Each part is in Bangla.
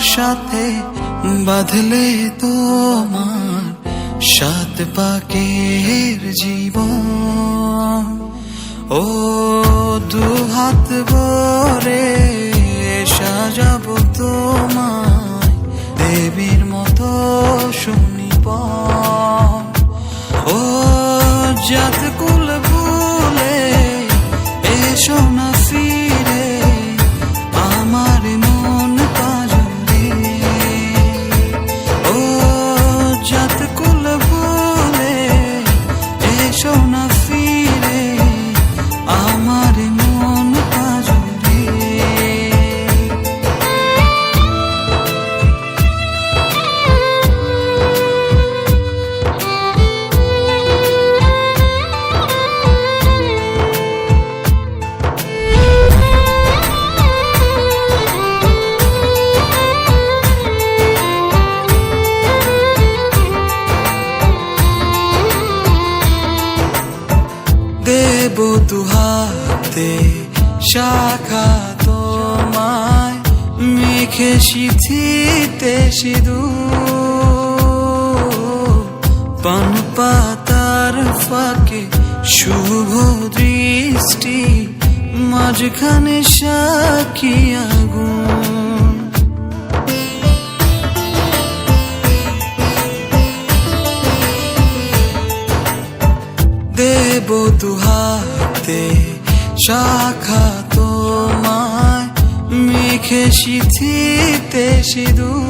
সাথে বাঁধলে তোমার সাত পাকের জীবন। ও দুহাত ভরে সাজাবো তোমায় দেবীর মতো সুনিপন। ও জাত কুল ভুলে এসো না ফিরে আমার মন পাজরে। ও জাত কুল ভুলে এসো না ফিরে আমার মন পাজরে। দেব দুহাতে শাখা তোমায় মেখে সিঁথিতে সিঁদুর। পান পাতার ফাঁকে শুভ দৃষ্টি মাঝখানে সাক্ষী আগুন। দেব দুহাতে শাখা তোমায় মেখে সিঁথিতে সিঁদুর।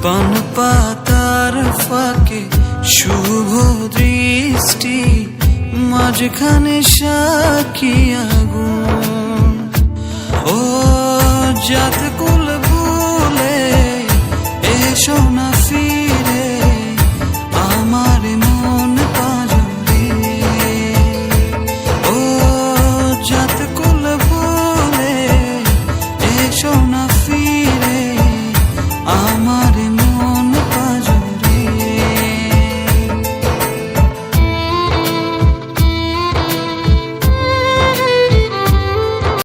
পান পাতার ফাঁকে শুভ দৃষ্টি মাঝখানে সাক্ষী আগুন। ও জাত